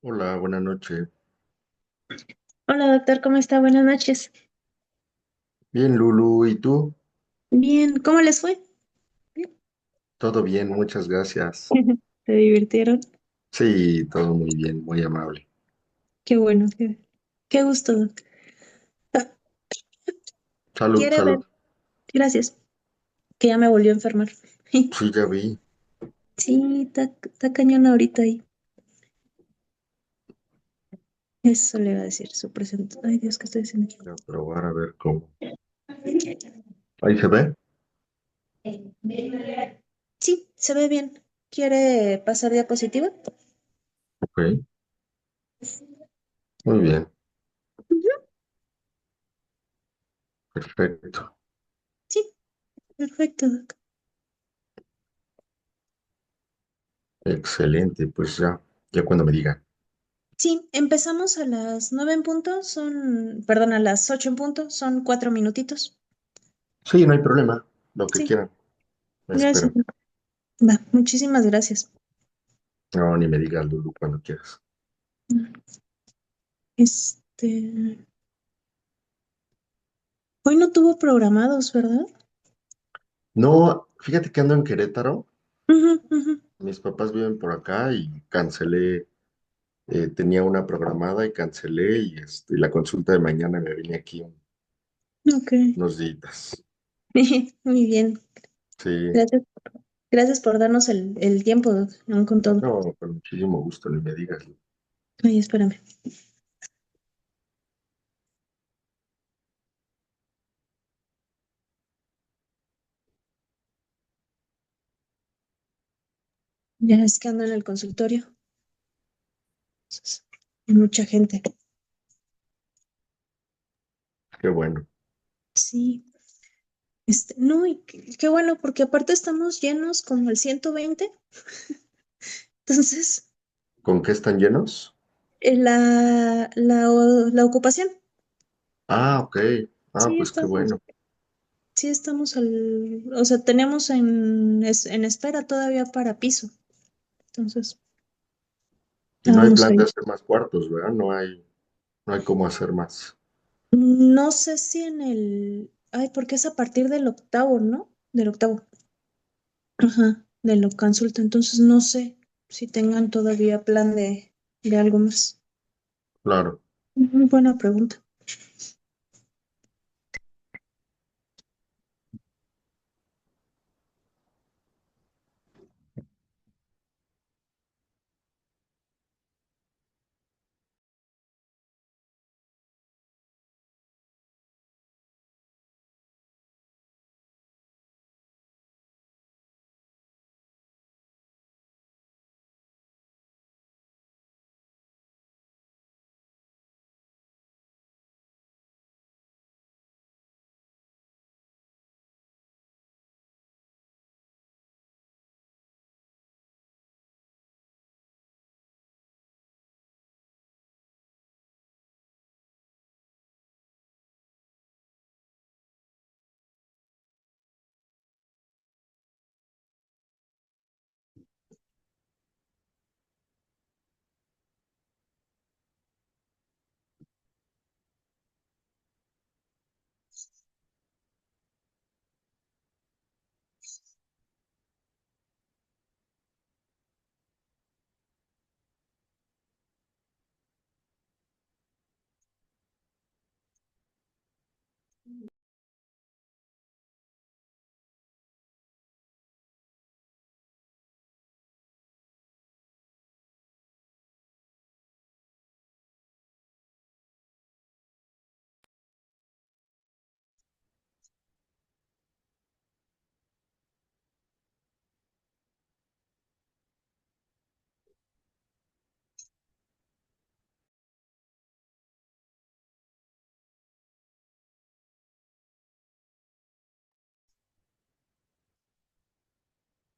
Hola, buenas noches. Hola doctor, ¿cómo está? Buenas noches. Bien, Lulu, ¿y tú? Bien, ¿cómo les fue? Todo bien, muchas gracias. ¿Se divirtieron? Sí, todo muy bien, muy amable. Qué bueno, qué gusto, doc. Ah, Salud, ¿quiere ver? salud. Gracias, que ya me volvió a enfermar. Sí, ya vi. Sí, está cañón ahorita ahí. Eso le iba a decir su presente. Ay, Dios, ¿qué estoy haciendo Voy a probar a ver cómo. aquí? Ahí se ve. Sí, se ve bien. ¿Quiere pasar diapositiva? Ok, muy bien, Ujú. perfecto. Sí, perfecto, doc. Excelente, pues ya cuando me digan. Sí, empezamos a las 9 en punto, perdón, a las 8 en punto, son 4 minutitos. Sí, no hay problema, lo que Sí, quieran. Me gracias, espero. doc. Va, muchísimas gracias. No, ni me digas, Lulu, cuando quieras. Este, hoy no tuvo programados, ¿verdad? No, fíjate que ando en Querétaro. Ujú, ujú. Mis papás viven por acá y cancelé. Tenía una programada y cancelé y la consulta de mañana me vine aquí Ok, unos días. muy bien. Sí, Gracias, gracias por darnos el tiempo, aún con todo. no, con muchísimo gusto, ni me digas. Ay, espérame. Ya es que ando en el consultorio. Entonces, hay mucha gente. Qué bueno. Sí. No, y qué bueno, porque aparte estamos llenos como el 120. Entonces, ¿Con qué están llenos? la ocupación. Ah, ok. Ah, Sí, pues qué estamos. bueno. Sí, o sea, tenemos en espera todavía para piso. Entonces, Y no hay estábamos plan de ahí. hacer más cuartos, ¿verdad? No hay cómo hacer más. No sé si ay, porque es a partir del octavo, ¿no? Del octavo. Ajá, de lo consulta. Entonces, no sé si tengan todavía plan de algo más. Claro. Muy buena pregunta.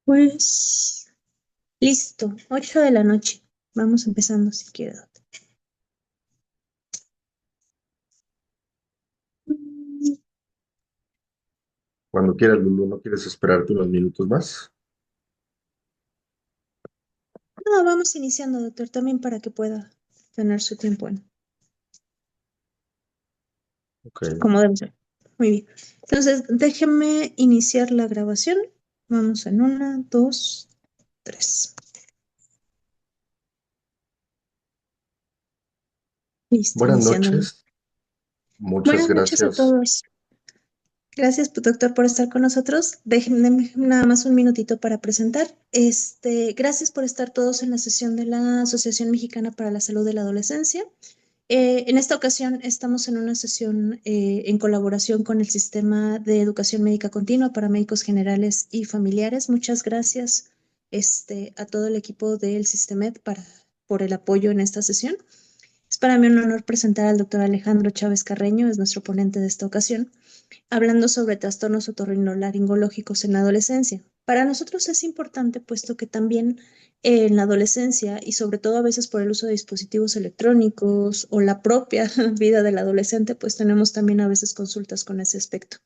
Pues, listo. 8 de la noche. Vamos empezando si quiere. Cuando quieras, Lulu, ¿no quieres esperarte unos minutos más? No, vamos iniciando, doctor, también para que pueda. tener su tiempo Ok. como debe ser. Muy bien. Entonces, déjeme iniciar la grabación. Vamos en una, dos, tres. Listo, Buenas iniciando. noches, muchas Buenas noches a gracias. todos. Gracias, doctor, por estar con nosotros. Déjenme nada más un minutito para presentar. Gracias por estar todos en la sesión de la Asociación Mexicana para la Salud de la Adolescencia. En esta ocasión estamos en una sesión en colaboración con el Sistema de Educación Médica Continua para Médicos Generales y Familiares. Muchas gracias a todo el equipo del Sistemed por el apoyo en esta sesión. Es para mí un honor presentar al doctor Alejandro Chávez Carreño, es nuestro ponente de esta ocasión, hablando sobre trastornos otorrinolaringológicos en la adolescencia. Para nosotros es importante, puesto que también en la adolescencia y sobre todo a veces por el uso de dispositivos electrónicos o la propia vida del adolescente, pues tenemos también a veces consultas con ese aspecto.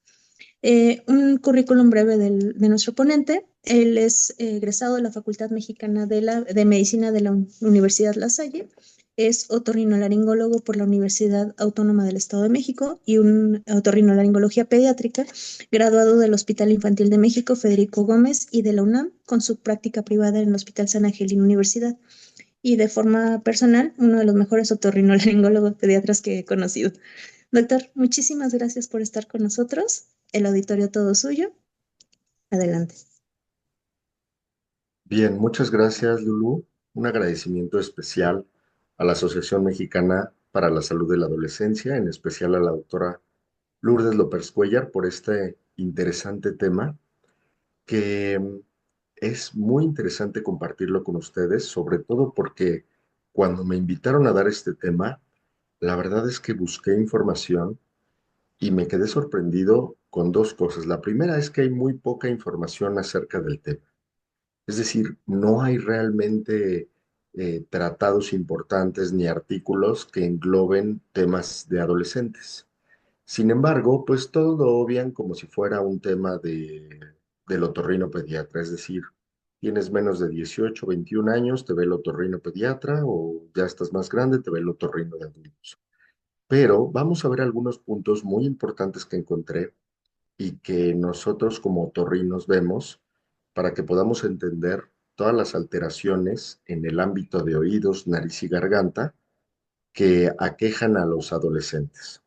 Un currículum breve de nuestro ponente. Él es egresado de la Facultad Mexicana de Medicina de la Universidad La Salle. Es otorrinolaringólogo por la Universidad Autónoma del Estado de México y un otorrinolaringología pediátrica, graduado del Hospital Infantil de México Federico Gómez y de la UNAM, con su práctica privada en el Hospital San Angelino Universidad. Y de forma personal, uno de los mejores otorrinolaringólogos pediatras que he conocido. Doctor, muchísimas gracias por estar con nosotros. El auditorio todo suyo. Adelante. Bien, muchas gracias, Lulu. Un agradecimiento especial a la Asociación Mexicana para la Salud de la Adolescencia, en especial a la doctora Lourdes López Cuellar por este interesante tema que es muy interesante compartirlo con ustedes, sobre todo porque cuando me invitaron a dar este tema, la verdad es que busqué información y me quedé sorprendido con dos cosas. La primera es que hay muy poca información acerca del tema. Es decir, no hay realmente tratados importantes ni artículos que engloben temas de adolescentes. Sin embargo, pues todos lo obvian como si fuera un tema del otorrino pediatra, es decir, tienes menos de 18, 21 años, te ve el otorrino pediatra o ya estás más grande, te ve el otorrino de adultos. Pero vamos a ver algunos puntos muy importantes que encontré y que nosotros como otorrinos vemos para que podamos entender todas las alteraciones en el ámbito de oídos, nariz y garganta que aquejan a los adolescentes.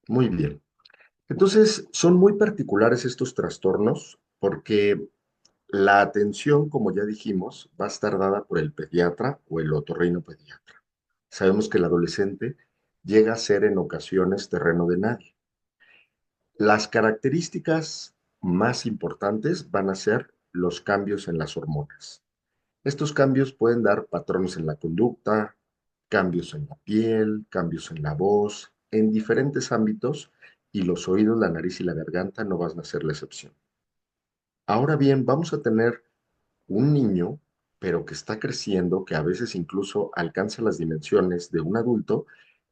Muy bien. Entonces, son muy particulares estos trastornos porque la atención, como ya dijimos, va a estar dada por el pediatra o el otorrino pediatra. Sabemos que el adolescente llega a ser en ocasiones terreno de nadie. Las características más importantes van a ser los cambios en las hormonas. Estos cambios pueden dar patrones en la conducta, cambios en la piel, cambios en la voz, en diferentes ámbitos, y los oídos, la nariz y la garganta no van a ser la excepción. Ahora bien, vamos a tener un niño, pero que está creciendo, que a veces incluso alcanza las dimensiones de un adulto,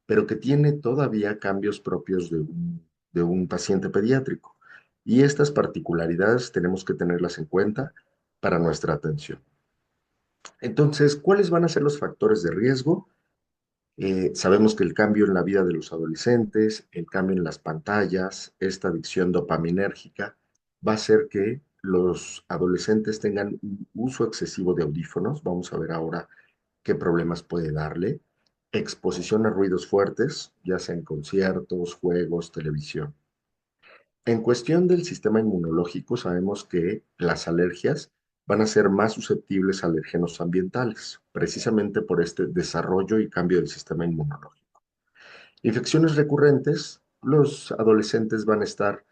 pero que tiene todavía cambios propios de un paciente pediátrico. Y estas particularidades tenemos que tenerlas en cuenta para nuestra atención. Entonces, ¿cuáles van a ser los factores de riesgo? Sabemos que el cambio en la vida de los adolescentes, el cambio en las pantallas, esta adicción dopaminérgica, va a hacer que los adolescentes tengan un uso excesivo de audífonos. Vamos a ver ahora qué problemas puede darle. Exposición a ruidos fuertes, ya sea en conciertos, juegos, televisión. En cuestión del sistema inmunológico, sabemos que las alergias van a ser más susceptibles a alérgenos ambientales, precisamente por este desarrollo y cambio del sistema inmunológico. Infecciones recurrentes, los adolescentes van a estar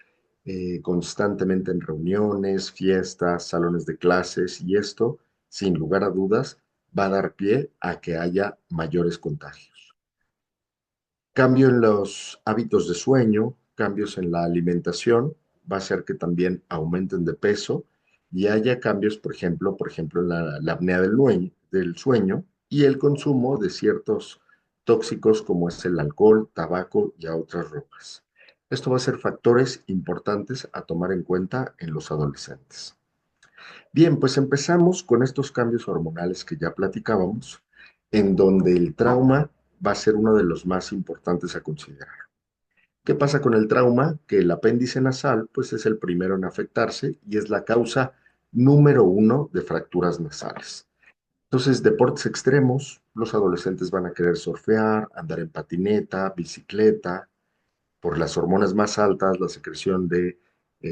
constantemente en reuniones, fiestas, salones de clases y esto, sin lugar a dudas, va a dar pie a que haya mayores contagios. Cambio en los hábitos de sueño, cambios en la alimentación, va a hacer que también aumenten de peso y haya cambios, por ejemplo, en la apnea del sueño y el consumo de ciertos tóxicos como es el alcohol, tabaco y a otras drogas. Esto va a ser factores importantes a tomar en cuenta en los adolescentes. Bien, pues empezamos con estos cambios hormonales que ya platicábamos, en donde el trauma va a ser uno de los más importantes a considerar. ¿Qué pasa con el trauma? Que el apéndice nasal, pues es el primero en afectarse y es la causa número uno de fracturas nasales. Entonces, deportes extremos, los adolescentes van a querer surfear, andar en patineta, bicicleta. Por las hormonas más altas, la secreción de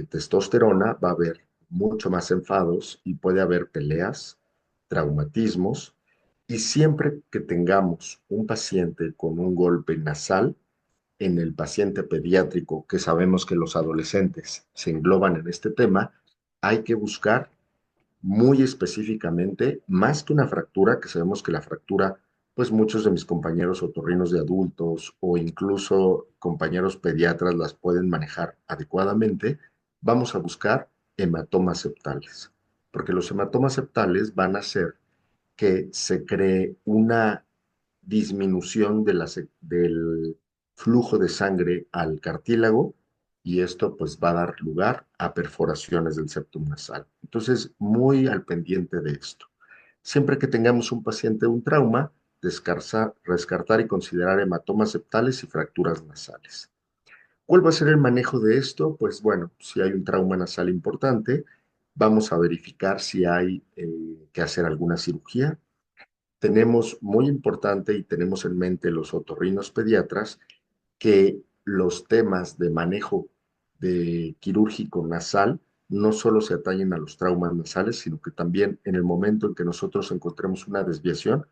testosterona, va a haber mucho más enfados y puede haber peleas, traumatismos. Y siempre que tengamos un paciente con un golpe nasal, en el paciente pediátrico, que sabemos que los adolescentes se engloban en este tema, hay que buscar muy específicamente, más que una fractura, que sabemos que la fractura, pues muchos de mis compañeros otorrinos de adultos o incluso compañeros pediatras las pueden manejar adecuadamente, vamos a buscar hematomas septales, porque los hematomas septales van a hacer que se cree una disminución de del flujo de sangre al cartílago y esto pues va a dar lugar a perforaciones del septum nasal. Entonces, muy al pendiente de esto. Siempre que tengamos un paciente un trauma, descartar y considerar hematomas septales y fracturas nasales. ¿Cuál va a ser el manejo de esto? Pues bueno, si hay un trauma nasal importante, vamos a verificar si hay que hacer alguna cirugía. Tenemos muy importante y tenemos en mente los otorrinos pediatras que los temas de manejo de quirúrgico nasal no solo se atañen a los traumas nasales, sino que también en el momento en que nosotros encontremos una desviación,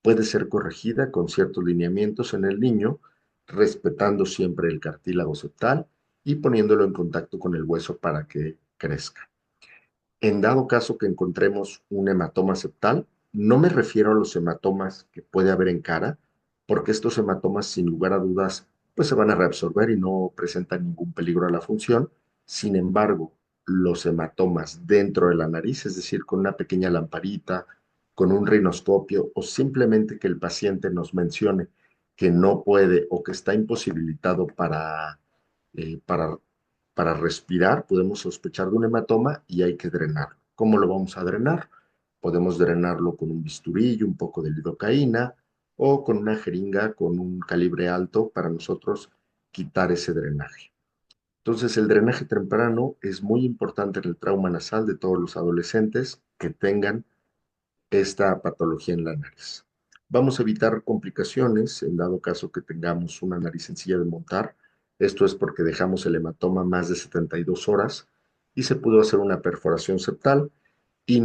puede ser corregida con ciertos lineamientos en el niño, respetando siempre el cartílago septal y poniéndolo en contacto con el hueso para que crezca. En dado caso que encontremos un hematoma septal, no me refiero a los hematomas que puede haber en cara, porque estos hematomas, sin lugar a dudas, pues se van a reabsorber y no presentan ningún peligro a la función. Sin embargo, los hematomas dentro de la nariz, es decir, con una pequeña lamparita, con un rinoscopio o simplemente que el paciente nos mencione que no puede o que está imposibilitado eh, para para respirar, podemos sospechar de un hematoma y hay que drenarlo. ¿Cómo lo vamos a drenar? Podemos drenarlo con un bisturí y un poco de lidocaína o con una jeringa con un calibre alto para nosotros quitar ese drenaje. Entonces, el drenaje temprano es muy importante en el trauma nasal de todos los adolescentes que tengan esta patología en la nariz. Vamos a evitar complicaciones en dado caso que tengamos una nariz sencilla de montar. Esto es porque dejamos el hematoma más de 72 horas y se pudo hacer una perforación septal. Y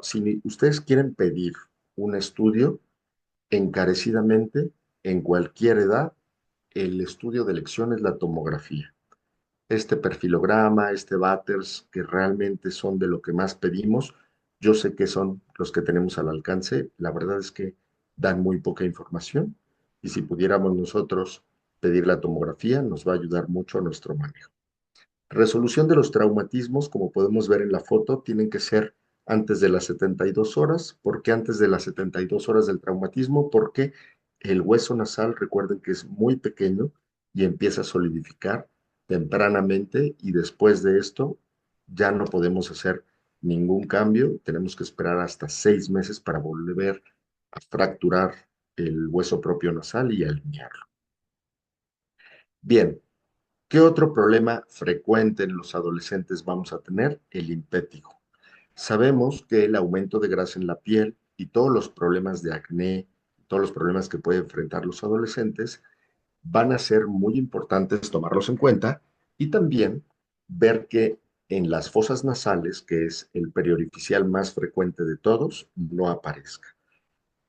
si ustedes quieren pedir un estudio, encarecidamente, en cualquier edad, el estudio de elección es la tomografía. Este perfilograma, este Batters, que realmente son de lo que más pedimos, yo sé que son los que tenemos al alcance. La verdad es que dan muy poca información y si pudiéramos nosotros pedir la tomografía, nos va a ayudar mucho a nuestro manejo. Resolución de los traumatismos, como podemos ver en la foto, tienen que ser antes de las 72 horas. ¿Por qué antes de las 72 horas del traumatismo? Porque el hueso nasal, recuerden que es muy pequeño y empieza a solidificar tempranamente y después de esto ya no podemos hacer ningún cambio. Tenemos que esperar hasta 6 meses para volver a fracturar el hueso propio nasal y alinearlo. Bien, ¿qué otro problema frecuente en los adolescentes vamos a tener? El impétigo. Sabemos que el aumento de grasa en la piel y todos los problemas de acné, todos los problemas que pueden enfrentar los adolescentes, van a ser muy importantes tomarlos en cuenta y también ver que en las fosas nasales, que es el periorificial más frecuente de todos, no aparezca.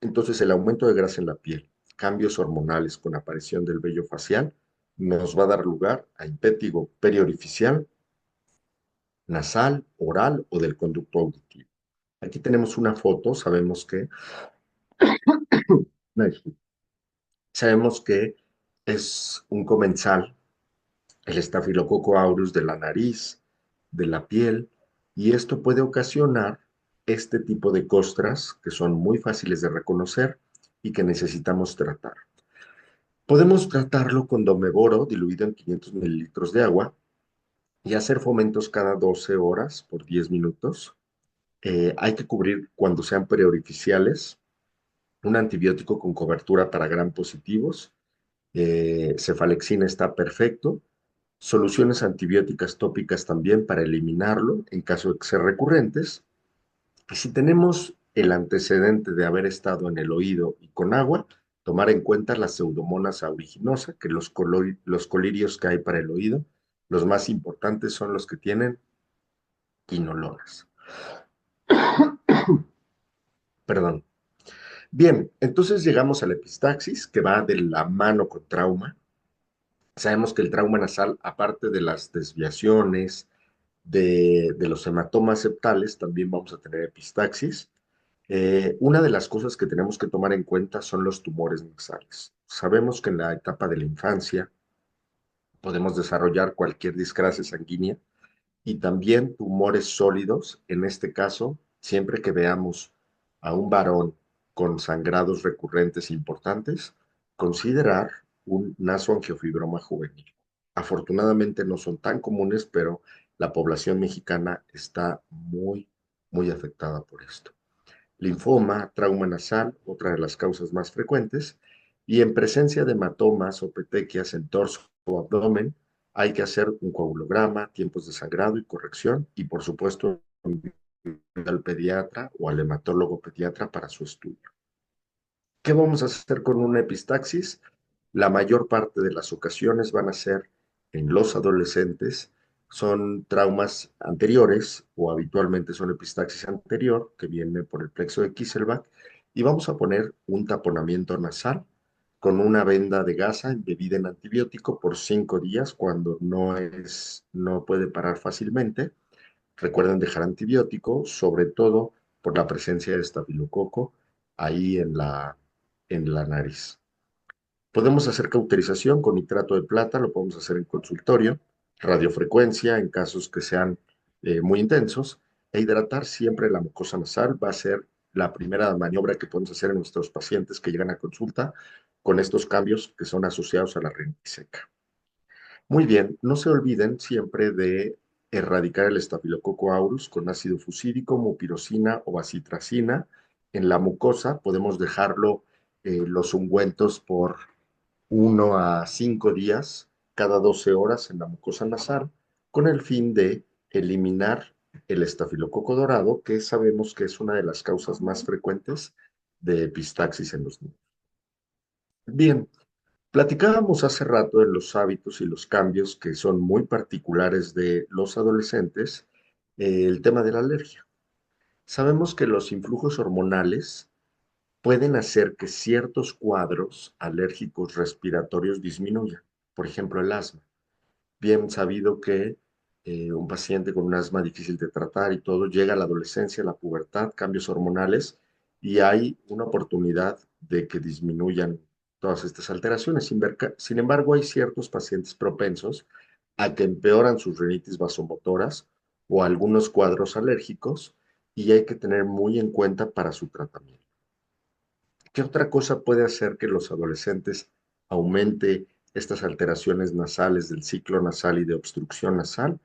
Entonces, el aumento de grasa en la piel, cambios hormonales con aparición del vello facial, nos va a dar lugar a impétigo periorificial, nasal, oral o del conducto auditivo. Aquí tenemos una foto, no, sabemos que es un comensal, el estafilococo aureus de la nariz, de la piel, y esto puede ocasionar este tipo de costras que son muy fáciles de reconocer y que necesitamos tratar. Podemos tratarlo con domeboro diluido en 500 mililitros de agua y hacer fomentos cada 12 horas por 10 minutos. Hay que cubrir cuando sean preorificiales, un antibiótico con cobertura para gram positivos, cefalexina está perfecto, soluciones antibióticas tópicas también para eliminarlo en caso de que sean recurrentes. Y si tenemos el antecedente de haber estado en el oído y con agua, tomar en cuenta la Pseudomonas aeruginosa, que los colirios que hay para el oído, los más importantes son los que tienen quinolonas. Perdón. Bien, entonces llegamos a la epistaxis, que va de la mano con trauma. Sabemos que el trauma nasal, aparte de las desviaciones, de los hematomas septales, también vamos a tener epistaxis. Una de las cosas que tenemos que tomar en cuenta son los tumores nasales. Sabemos que en la etapa de la infancia podemos desarrollar cualquier discrasia sanguínea y también tumores sólidos. En este caso, siempre que veamos a un varón con sangrados recurrentes importantes, considerar un nasoangiofibroma juvenil. Afortunadamente no son tan comunes, pero la población mexicana está muy afectada por esto. Linfoma, trauma nasal, otra de las causas más frecuentes, y en presencia de hematomas o petequias en torso o abdomen, hay que hacer un coagulograma, tiempos de sangrado y corrección, y por supuesto al pediatra o al hematólogo pediatra para su estudio. ¿Qué vamos a hacer con una epistaxis? La mayor parte de las ocasiones van a ser en los adolescentes, son traumas anteriores o habitualmente son epistaxis anterior que viene por el plexo de Kieselbach y vamos a poner un taponamiento nasal con una venda de gasa embebida en antibiótico por 5 días cuando no puede parar fácilmente. Recuerden dejar antibiótico, sobre todo por la presencia de estafilococo ahí en la nariz. Podemos hacer cauterización con nitrato de plata, lo podemos hacer en consultorio, radiofrecuencia en casos que sean muy intensos, e hidratar siempre la mucosa nasal va a ser la primera maniobra que podemos hacer en nuestros pacientes que llegan a consulta con estos cambios que son asociados a la rinitis seca. Muy bien, no se olviden siempre de erradicar el estafilococo aureus con ácido fusídico, mupirocina o bacitracina. En la mucosa podemos dejarlo los ungüentos por 1 a 5 días cada 12 horas en la mucosa nasal con el fin de eliminar el estafilococo dorado, que sabemos que es una de las causas más frecuentes de epistaxis en los niños. Bien, platicábamos hace rato de los hábitos y los cambios que son muy particulares de los adolescentes, el tema de la alergia. Sabemos que los influjos hormonales pueden hacer que ciertos cuadros alérgicos respiratorios disminuyan, por ejemplo el asma. Bien sabido que un paciente con un asma difícil de tratar y todo llega a la adolescencia, a la pubertad, cambios hormonales y hay una oportunidad de que disminuyan todas estas alteraciones. Sin embargo, hay ciertos pacientes propensos a que empeoran sus rinitis vasomotoras o algunos cuadros alérgicos y hay que tener muy en cuenta para su tratamiento. ¿Qué otra cosa puede hacer que los adolescentes aumente estas alteraciones nasales del ciclo nasal y de obstrucción nasal?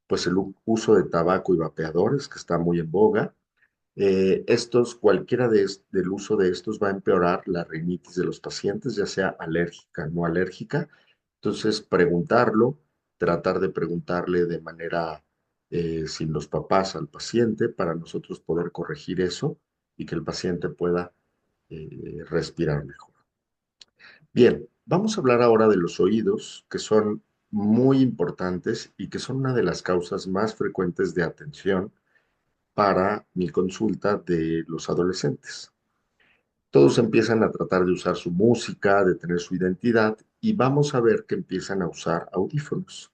Pues el uso de tabaco y vapeadores, que está muy en boga. Cualquiera del uso de estos va a empeorar la rinitis de los pacientes, ya sea alérgica o no alérgica. Entonces, preguntarlo, tratar de preguntarle de manera sin los papás al paciente para nosotros poder corregir eso y que el paciente pueda respirar mejor. Bien, vamos a hablar ahora de los oídos, que son muy importantes y que son una de las causas más frecuentes de atención para mi consulta de los adolescentes. Todos empiezan a tratar de usar su música, de tener su identidad y vamos a ver que empiezan a usar audífonos.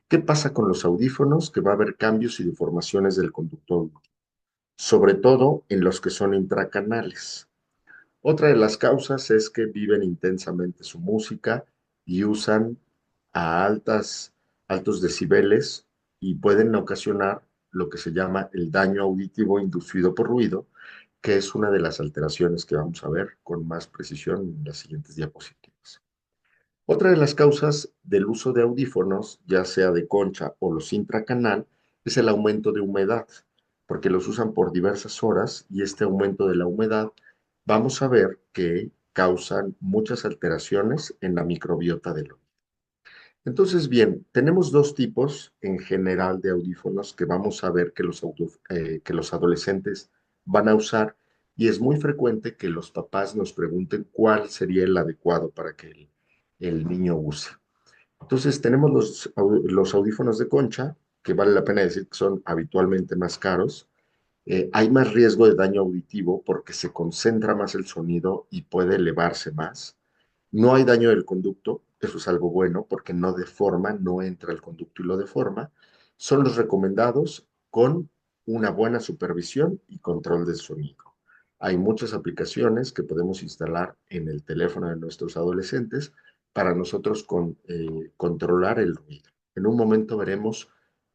¿Qué pasa con los audífonos? Que va a haber cambios y deformaciones del conducto auditivo, sobre todo en los que son intracanales. Otra de las causas es que viven intensamente su música y usan a altos decibeles y pueden ocasionar lo que se llama el daño auditivo inducido por ruido, que es una de las alteraciones que vamos a ver con más precisión en las siguientes diapositivas. Otra de las causas del uso de audífonos, ya sea de concha o los intracanal, es el aumento de humedad. porque los usan por diversas horas y este aumento de la humedad vamos a ver que causan muchas alteraciones en la microbiota del oído. Entonces, bien, tenemos dos tipos en general de audífonos que vamos a ver que que los adolescentes van a usar y es muy frecuente que los papás nos pregunten cuál sería el adecuado para que el niño use. Entonces, tenemos los audífonos de concha, que vale la pena decir que son habitualmente más caros. Hay más riesgo de daño auditivo porque se concentra más el sonido y puede elevarse más. No hay daño del conducto, eso es algo bueno porque no deforma, no entra el conducto y lo deforma. Son los recomendados con una buena supervisión y control del sonido. Hay muchas aplicaciones que podemos instalar en el teléfono de nuestros adolescentes para nosotros controlar el ruido. En un momento veremos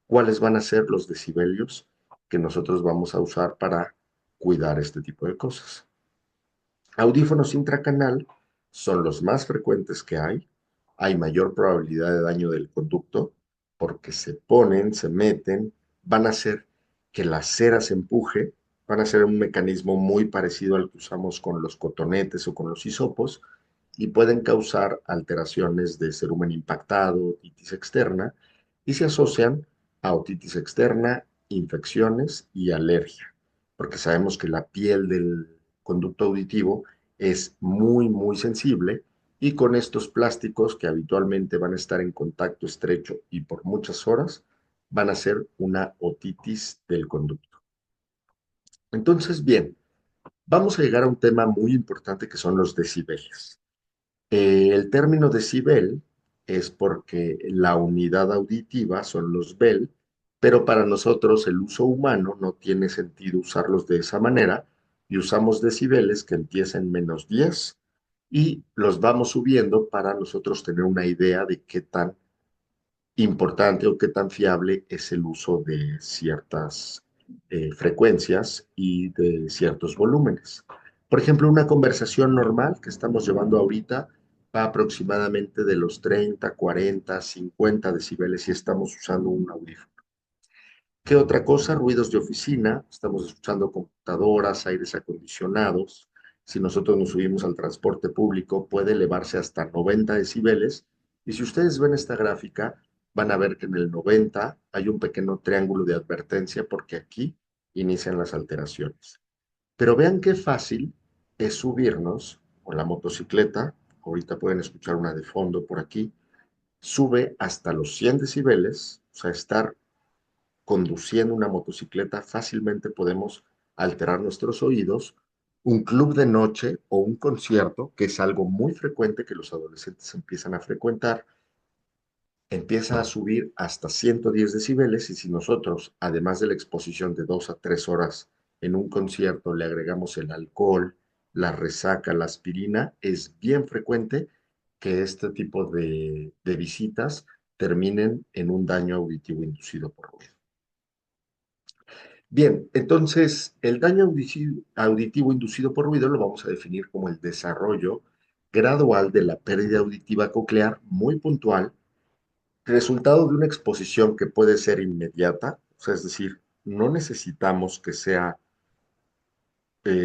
cuáles van a ser los decibelios que nosotros vamos a usar para cuidar este tipo de cosas. Audífonos intracanal son los más frecuentes que hay. Hay mayor probabilidad de daño del conducto porque se ponen, se meten, van a hacer que la cera se empuje, van a ser un mecanismo muy parecido al que usamos con los cotonetes o con los hisopos y pueden causar alteraciones de cerumen impactado, otitis externa y se asocian a otitis externa, infecciones y alergia, porque sabemos que la piel del conducto auditivo es muy, muy sensible y con estos plásticos que habitualmente van a estar en contacto estrecho y por muchas horas, van a ser una otitis del conducto. Entonces, bien, vamos a llegar a un tema muy importante que son los decibeles. El término decibel es porque la unidad auditiva son los bel, pero para nosotros el uso humano no tiene sentido usarlos de esa manera y usamos decibeles que empiezan en -10 y los vamos subiendo para nosotros tener una idea de qué tan importante o qué tan fiable es el uso de ciertas frecuencias y de ciertos volúmenes. Por ejemplo, una conversación normal que estamos llevando ahorita va aproximadamente de los 30, 40, 50 decibeles si estamos usando un audífono. ¿Qué otra cosa? Ruidos de oficina, estamos escuchando computadoras, aires acondicionados. Si nosotros nos subimos al transporte público, puede elevarse hasta 90 decibeles. Y si ustedes ven esta gráfica, van a ver que en el 90 hay un pequeño triángulo de advertencia porque aquí inician las alteraciones. Pero vean qué fácil es subirnos con la motocicleta. Ahorita pueden escuchar una de fondo por aquí. Sube hasta los 100 decibeles, o sea, estar conduciendo una motocicleta, fácilmente podemos alterar nuestros oídos. Un club de noche o un concierto, que es algo muy frecuente que los adolescentes empiezan a frecuentar, empieza a subir hasta 110 decibeles y si nosotros, además de la exposición de 2 a 3 horas en un concierto, le agregamos el alcohol, la resaca, la aspirina, es bien frecuente que este tipo de visitas terminen en un daño auditivo inducido por ruido. Bien, entonces el daño auditivo inducido por ruido lo vamos a definir como el desarrollo gradual de la pérdida auditiva coclear muy puntual, resultado de una exposición que puede ser inmediata, o sea, es decir, no necesitamos que sea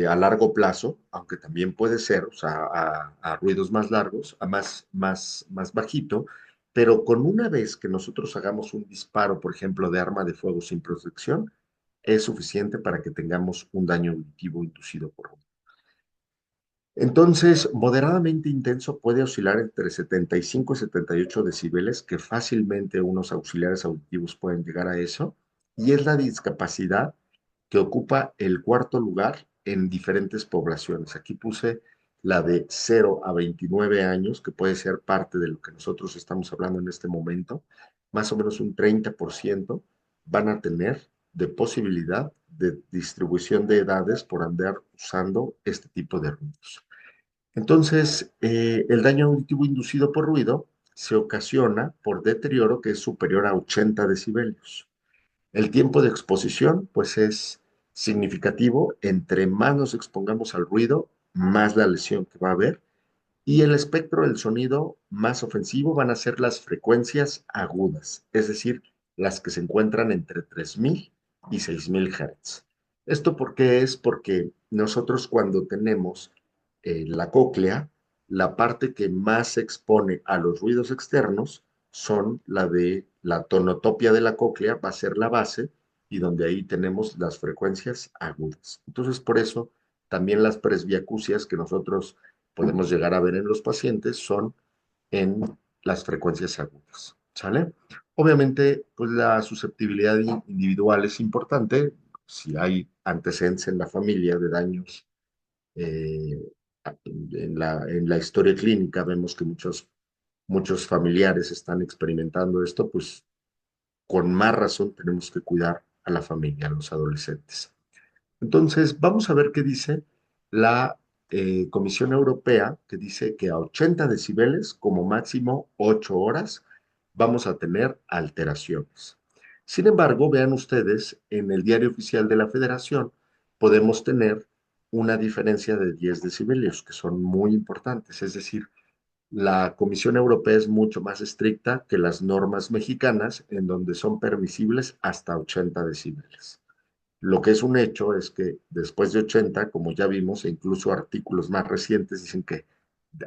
a largo plazo, aunque también puede ser, o sea, a ruidos más largos, a más bajito, pero con una vez que nosotros hagamos un disparo, por ejemplo, de arma de fuego sin protección, es suficiente para que tengamos un daño auditivo inducido por ruido. Entonces, moderadamente intenso puede oscilar entre 75 y 78 decibeles, que fácilmente unos auxiliares auditivos pueden llegar a eso, y es la discapacidad que ocupa el cuarto lugar en diferentes poblaciones. Aquí puse la de 0 a 29 años, que puede ser parte de lo que nosotros estamos hablando en este momento. Más o menos un 30% van a tener de posibilidad de distribución de edades por andar usando este tipo de ruidos. Entonces, el daño auditivo inducido por ruido se ocasiona por deterioro que es superior a 80 decibelios. El tiempo de exposición, pues es significativo. Entre más nos expongamos al ruido, más la lesión que va a haber. Y el espectro del sonido más ofensivo van a ser las frecuencias agudas, es decir, las que se encuentran entre 3000 y 6000 Hz. ¿Esto por qué es? Porque nosotros cuando tenemos la cóclea, la parte que más se expone a los ruidos externos son la de la tonotopia de la cóclea, va a ser la base y donde ahí tenemos las frecuencias agudas. Entonces, por eso también las presbiacusias que nosotros podemos llegar a ver en los pacientes son en las frecuencias agudas, ¿sale? Obviamente, pues la susceptibilidad individual es importante. Si hay antecedentes en la familia de daños eh, en la historia clínica, vemos que muchos familiares están experimentando esto, pues con más razón tenemos que cuidar a la familia, a los adolescentes. Entonces, vamos a ver qué dice la Comisión Europea, que dice que a 80 decibeles, como máximo 8 horas, vamos a tener alteraciones. Sin embargo, vean ustedes, en el diario oficial de la Federación podemos tener una diferencia de 10 decibelios, que son muy importantes. Es decir, la Comisión Europea es mucho más estricta que las normas mexicanas, en donde son permisibles hasta 80 decibeles. Lo que es un hecho es que después de 80, como ya vimos, e incluso artículos más recientes dicen que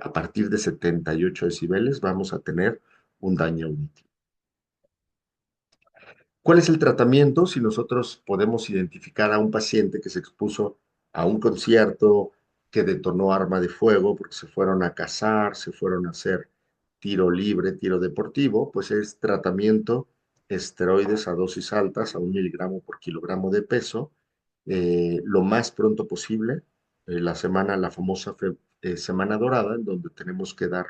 a partir de 78 decibeles vamos a tener un daño auditivo. ¿Cuál es el tratamiento? Si nosotros podemos identificar a un paciente que se expuso a un concierto, que detonó arma de fuego porque se fueron a cazar, se fueron a hacer tiro libre, tiro deportivo, pues es tratamiento esteroides a dosis altas, a 1 miligramo por kilogramo de peso, lo más pronto posible, la famosa semana dorada, en donde tenemos que dar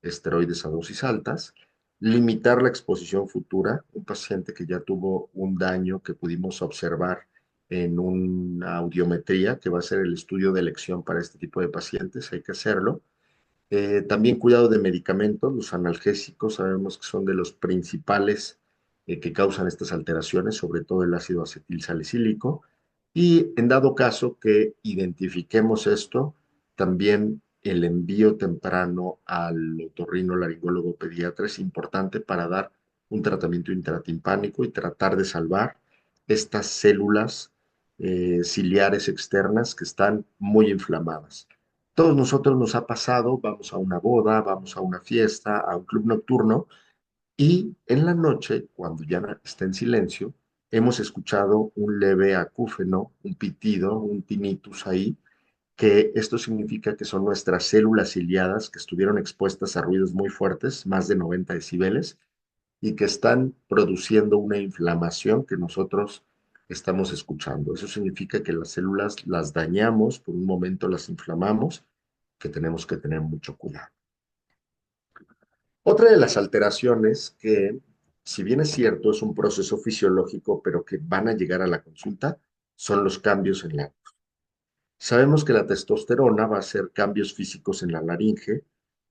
esteroides a dosis altas, limitar la exposición futura. Un paciente que ya tuvo un daño que pudimos observar en una audiometría, que va a ser el estudio de elección para este tipo de pacientes, hay que hacerlo. También cuidado de medicamentos, los analgésicos sabemos que son de los principales que causan estas alteraciones, sobre todo el ácido acetilsalicílico. Y en dado caso que identifiquemos esto, también el envío temprano al otorrinolaringólogo pediatra es importante para dar un tratamiento intratimpánico y tratar de salvar estas células ciliares externas que están muy inflamadas. Todos nosotros nos ha pasado, vamos a una boda, vamos a una fiesta, a un club nocturno y en la noche, cuando ya está en silencio, hemos escuchado un leve acúfeno, un pitido, un tinnitus ahí, que esto significa que son nuestras células ciliadas que estuvieron expuestas a ruidos muy fuertes, más de 90 decibeles, y que están produciendo una inflamación que nosotros estamos escuchando. Eso significa que las células las dañamos, por un momento las inflamamos, que tenemos que tener mucho cuidado. Otra de las alteraciones que, si bien es cierto, es un proceso fisiológico, pero que van a llegar a la consulta, son los cambios en la... Sabemos que la testosterona va a hacer cambios físicos en la laringe,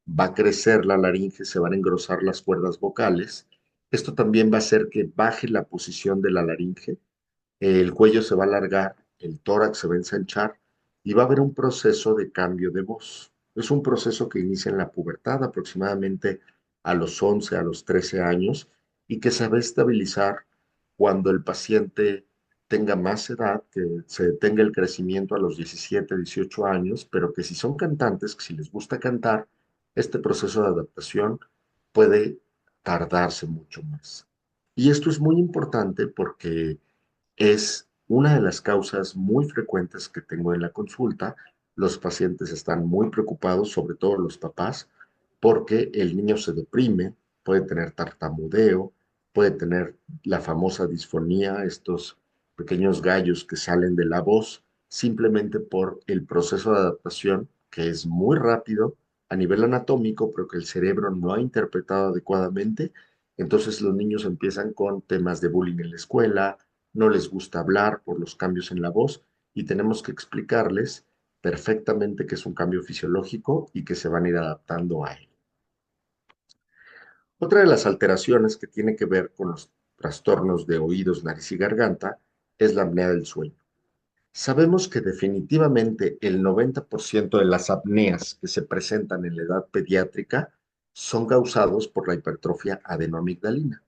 va a crecer la laringe, se van a engrosar las cuerdas vocales. Esto también va a hacer que baje la posición de la laringe, el cuello se va a alargar, el tórax se va a ensanchar y va a haber un proceso de cambio de voz. Es un proceso que inicia en la pubertad, aproximadamente a los 11, a los 13 años, y que se va a estabilizar cuando el paciente tenga más edad, que se detenga el crecimiento a los 17, 18 años, pero que si son cantantes, que si les gusta cantar, este proceso de adaptación puede tardarse mucho más. Y esto es muy importante porque es una de las causas muy frecuentes que tengo en la consulta. Los pacientes están muy preocupados, sobre todo los papás, porque el niño se deprime, puede tener tartamudeo, puede tener la famosa disfonía, estos pequeños gallos que salen de la voz, simplemente por el proceso de adaptación que es muy rápido a nivel anatómico, pero que el cerebro no ha interpretado adecuadamente. Entonces los niños empiezan con temas de bullying en la escuela, no les gusta hablar por los cambios en la voz y tenemos que explicarles perfectamente que es un cambio fisiológico y que se van a ir adaptando a él. Otra de las alteraciones que tiene que ver con los trastornos de oídos, nariz y garganta es la apnea del sueño. Sabemos que definitivamente el 90% de las apneas que se presentan en la edad pediátrica son causados por la hipertrofia adenoamigdalina.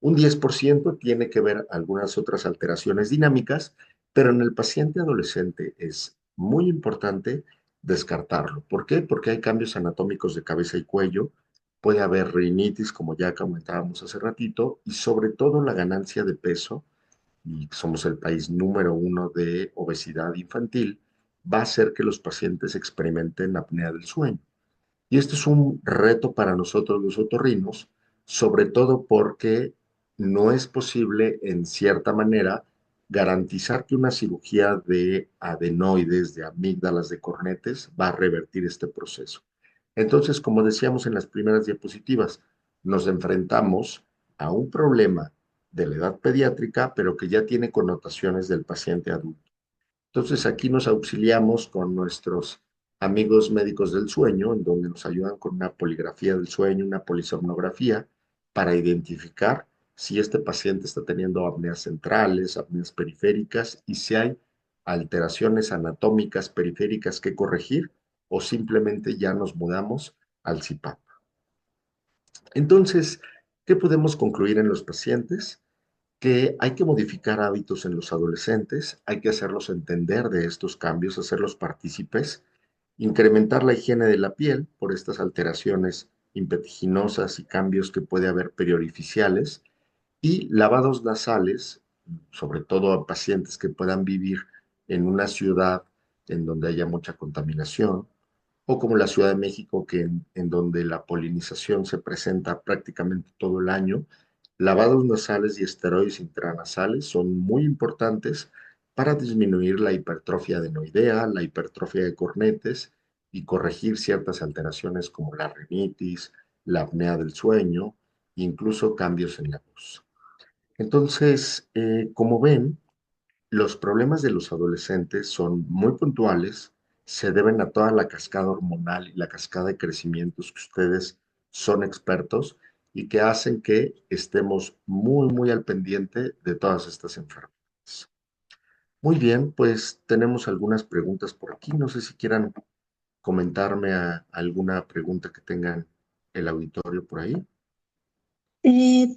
Un 10% tiene que ver algunas otras alteraciones dinámicas, pero en el paciente adolescente es muy importante descartarlo. ¿Por qué? Porque hay cambios anatómicos de cabeza y cuello, puede haber rinitis, como ya comentábamos hace ratito, y sobre todo la ganancia de peso, y somos el país número uno de obesidad infantil, va a hacer que los pacientes experimenten apnea del sueño. Y esto es un reto para nosotros los otorrinos, sobre todo porque no es posible, en cierta manera, garantizar que una cirugía de adenoides, de amígdalas, de cornetes, va a revertir este proceso. Entonces, como decíamos en las primeras diapositivas, nos enfrentamos a un problema de la edad pediátrica, pero que ya tiene connotaciones del paciente adulto. Entonces aquí nos auxiliamos con nuestros amigos médicos del sueño, en donde nos ayudan con una poligrafía del sueño, una polisomnografía, para identificar si este paciente está teniendo apneas centrales, apneas periféricas y si hay alteraciones anatómicas periféricas que corregir o simplemente ya nos mudamos al CPAP. Entonces, ¿qué podemos concluir en los pacientes? Que hay que modificar hábitos en los adolescentes, hay que hacerlos entender de estos cambios, hacerlos partícipes, incrementar la higiene de la piel por estas alteraciones impetiginosas y cambios que puede haber periorificiales, y lavados nasales, sobre todo a pacientes que puedan vivir en una ciudad en donde haya mucha contaminación, o como la Ciudad de México, en donde la polinización se presenta prácticamente todo el año. Lavados nasales y esteroides intranasales son muy importantes para disminuir la hipertrofia adenoidea, la hipertrofia de cornetes y corregir ciertas alteraciones como la rinitis, la apnea del sueño, incluso cambios en la voz. Entonces, como ven, los problemas de los adolescentes son muy puntuales, se deben a toda la cascada hormonal y la cascada de crecimientos que ustedes son expertos y que hacen que estemos muy, muy al pendiente de todas estas enfermedades. Muy bien, pues tenemos algunas preguntas por aquí. No sé si quieran comentarme alguna pregunta que tengan el auditorio por ahí.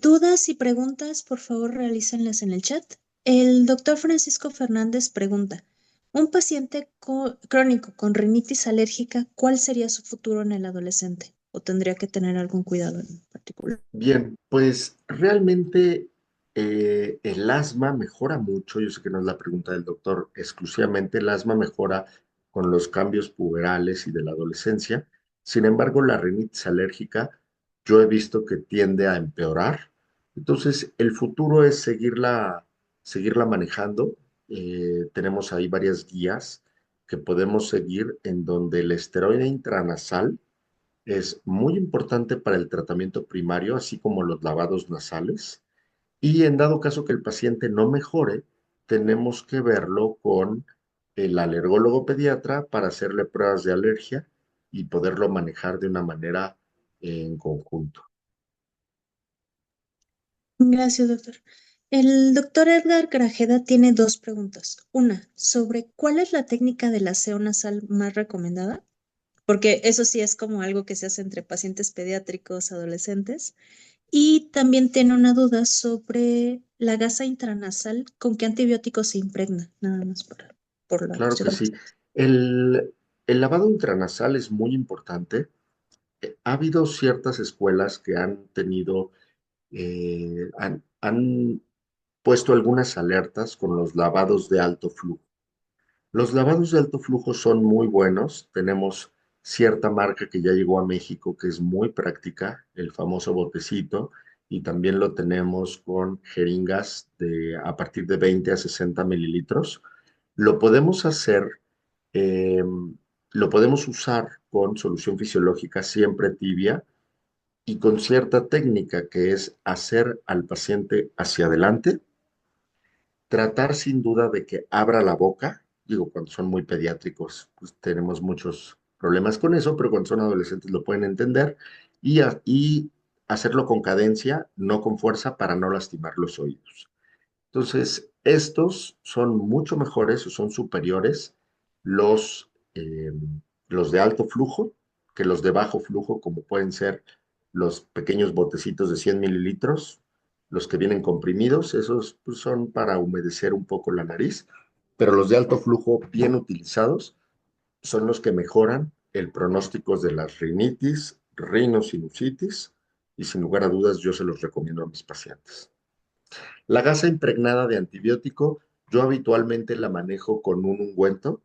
Dudas y preguntas, por favor, realícenlas en el chat. El doctor Francisco Fernández pregunta, un paciente crónico con rinitis alérgica, ¿cuál sería su futuro en el adolescente? ¿O tendría que tener algún cuidado en particular? Bien, pues realmente el asma mejora mucho. Yo sé que no es la pregunta del doctor exclusivamente. El asma mejora con los cambios puberales y de la adolescencia. Sin embargo, la rinitis alérgica yo he visto que tiende a empeorar. Entonces, el futuro es seguirla manejando. Tenemos ahí varias guías que podemos seguir en donde el esteroide intranasal es muy importante para el tratamiento primario, así como los lavados nasales. Y en dado caso que el paciente no mejore, tenemos que verlo con el alergólogo pediatra para hacerle pruebas de alergia y poderlo manejar de una manera en conjunto. Gracias, doctor. El doctor Edgar Grajeda tiene dos preguntas. Una, sobre cuál es la técnica del aseo nasal más recomendada, porque eso sí es como algo que se hace entre pacientes pediátricos, adolescentes. Y también tiene una duda sobre la gasa intranasal, ¿con qué antibiótico se impregna? Nada más por la Claro que cuestión. sí. El lavado intranasal es muy importante. Ha habido ciertas escuelas que han tenido, han puesto algunas alertas con los lavados de alto flujo. Los lavados de alto flujo son muy buenos. Tenemos cierta marca que ya llegó a México que es muy práctica, el famoso botecito, y también lo tenemos con jeringas a partir de 20 a 60 mililitros. Lo podemos hacer, eh, lo podemos usar con solución fisiológica siempre tibia y con cierta técnica que es hacer al paciente hacia adelante, tratar sin duda de que abra la boca. Digo, cuando son muy pediátricos, pues tenemos muchos problemas con eso, pero cuando son adolescentes lo pueden entender y hacerlo con cadencia, no con fuerza, para no lastimar los oídos. Entonces, estos son mucho mejores o son superiores los, eh, los de alto flujo que los de bajo flujo, como pueden ser los pequeños botecitos de 100 mililitros. Los que vienen comprimidos, esos pues, son para humedecer un poco la nariz, pero los de alto flujo bien utilizados son los que mejoran el pronóstico de las rinitis, rinosinusitis, y sin lugar a dudas yo se los recomiendo a mis pacientes. La gasa impregnada de antibiótico, yo habitualmente la manejo con un ungüento,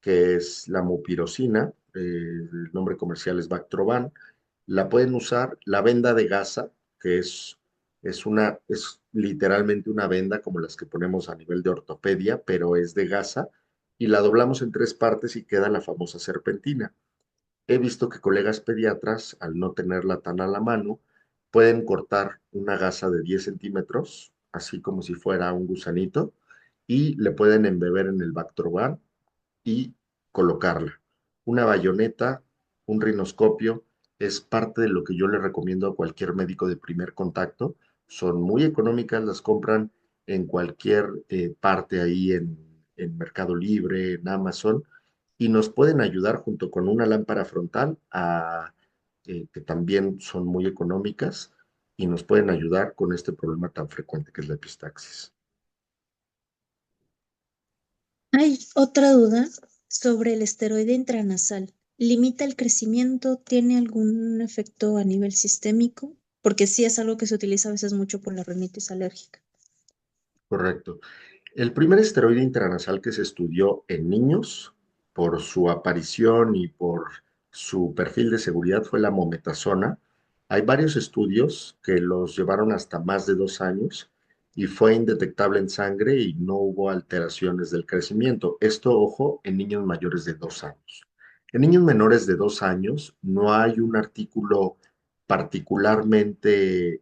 que es la mupirocina, el nombre comercial es Bactroban. La pueden usar, la venda de gasa, que es literalmente una venda como las que ponemos a nivel de ortopedia, pero es de gasa, y la doblamos en tres partes y queda la famosa serpentina. He visto que colegas pediatras, al no tenerla tan a la mano, pueden cortar una gasa de 10 centímetros, así como si fuera un gusanito, y le pueden embeber en el Bactroban y colocarla. Una bayoneta, un rinoscopio, es parte de lo que yo le recomiendo a cualquier médico de primer contacto. Son muy económicas, las compran en cualquier parte ahí en Mercado Libre, en Amazon, y nos pueden ayudar junto con una lámpara frontal que también son muy económicas y nos pueden ayudar con este problema tan frecuente que es la epistaxis. Hay otra duda sobre el esteroide intranasal. ¿Limita el crecimiento? ¿Tiene algún efecto a nivel sistémico? Porque sí es algo que se utiliza a veces mucho por la rinitis alérgica. Correcto. El primer esteroide intranasal que se estudió en niños por su aparición y por su perfil de seguridad fue la mometasona. Hay varios estudios que los llevaron hasta más de 2 años y fue indetectable en sangre y no hubo alteraciones del crecimiento. Esto, ojo, en niños mayores de 2 años. En niños menores de 2 años no hay un artículo particularmente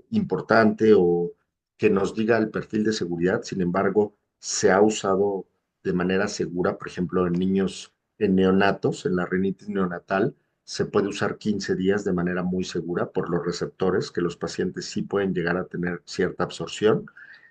importante o que nos diga el perfil de seguridad. Sin embargo, se ha usado de manera segura, por ejemplo, en niños, en neonatos, en la rinitis neonatal, se puede usar 15 días de manera muy segura por los receptores, que los pacientes sí pueden llegar a tener cierta absorción.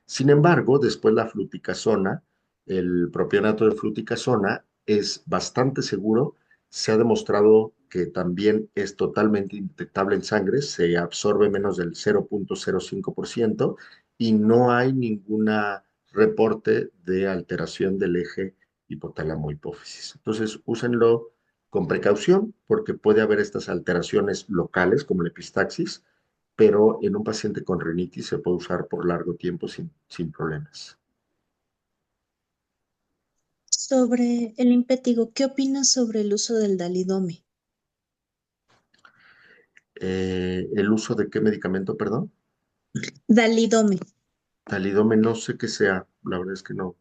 Sin embargo, después la fluticasona, el propionato de fluticasona, es bastante seguro. Se ha demostrado que también es totalmente indetectable en sangre, se absorbe menos del 0,05% y no hay ninguna reporte de alteración del eje hipotálamo-hipófisis. Entonces, úsenlo con precaución porque puede haber estas alteraciones locales como la epistaxis, pero en un paciente con rinitis se puede usar por largo tiempo sin problemas. Sobre el impétigo, ¿qué opinas sobre el uso del dalidome? ¿El uso de qué medicamento, perdón? Dalidome. Talidome, no sé qué sea, la verdad es que no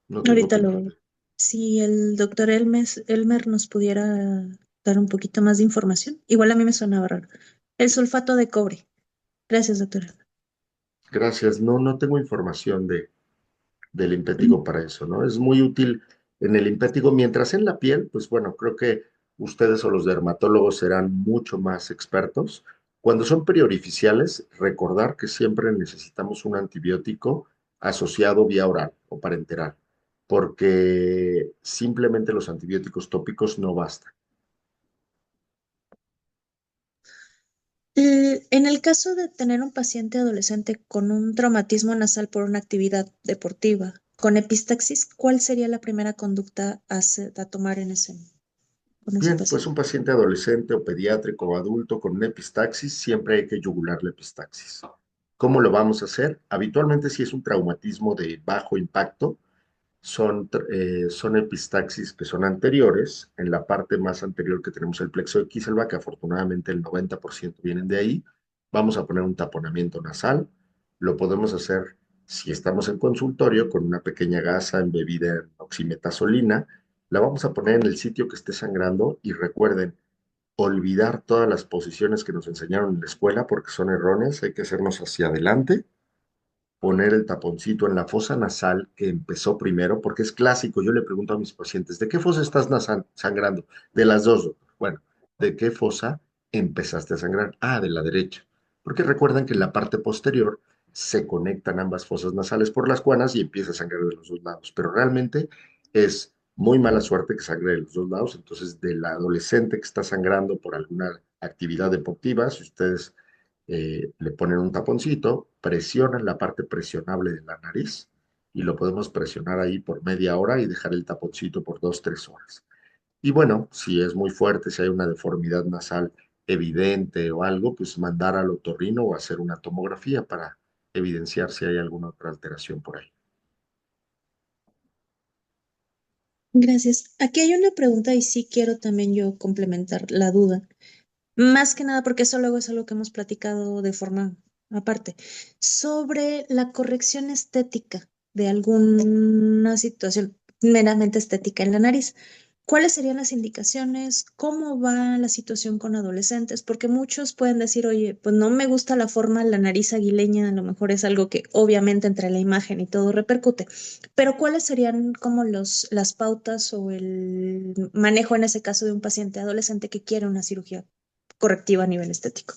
tengo Ahorita opinión. lo... Si el doctor Elmer nos pudiera dar un poquito más de información. Igual a mí me sonaba raro. El sulfato de cobre. Gracias, doctora. Gracias, no tengo información del impétigo para eso, ¿no? Es muy útil en el impétigo, mientras en la piel, pues bueno, creo que ustedes o los dermatólogos serán mucho más expertos. Cuando son periorificiales, recordar que siempre necesitamos un antibiótico asociado vía oral o parenteral, porque simplemente los antibióticos tópicos no bastan. En el caso de tener un paciente adolescente con un traumatismo nasal por una actividad deportiva, con epistaxis, ¿cuál sería la primera conducta a tomar con ese Bien, pues paciente? un paciente adolescente o pediátrico o adulto con una epistaxis, siempre hay que yugular la epistaxis. ¿Cómo lo vamos a hacer? Habitualmente, si es un traumatismo de bajo impacto, son epistaxis que son anteriores. En la parte más anterior que tenemos el plexo de Kieselbach, que afortunadamente el 90% vienen de ahí. Vamos a poner un taponamiento nasal. Lo podemos hacer si estamos en consultorio con una pequeña gasa embebida en oximetazolina. La vamos a poner en el sitio que esté sangrando y recuerden, olvidar todas las posiciones que nos enseñaron en la escuela porque son erróneas. Hay que hacernos hacia adelante, poner el taponcito en la fosa nasal que empezó primero, porque es clásico. Yo le pregunto a mis pacientes, ¿de qué fosa estás sangrando? De las dos, doctor. Bueno, ¿de qué fosa empezaste a sangrar? Ah, de la derecha. Porque recuerden que en la parte posterior se conectan ambas fosas nasales por las cuanas y empieza a sangrar de los dos lados. Pero realmente es muy mala suerte que sangre de los dos lados. Entonces, del adolescente que está sangrando por alguna actividad deportiva, si ustedes le ponen un taponcito, presionan la parte presionable de la nariz y lo podemos presionar ahí por media hora y dejar el taponcito por 2, 3 horas. Y bueno, si es muy fuerte, si hay una deformidad nasal evidente o algo, pues mandar al otorrino o hacer una tomografía para evidenciar si hay alguna otra alteración por ahí. Gracias. Aquí hay una pregunta y sí quiero también yo complementar la duda. Más que nada porque eso luego es algo que hemos platicado de forma aparte. Sobre la corrección estética de alguna situación meramente estética en la nariz. ¿Cuáles serían las indicaciones? ¿Cómo va la situación con adolescentes? Porque muchos pueden decir, oye, pues no me gusta la forma de la nariz aguileña, a lo mejor es algo que obviamente entre la imagen y todo repercute, pero ¿cuáles serían como las pautas o el manejo en ese caso de un paciente adolescente que quiere una cirugía correctiva a nivel estético?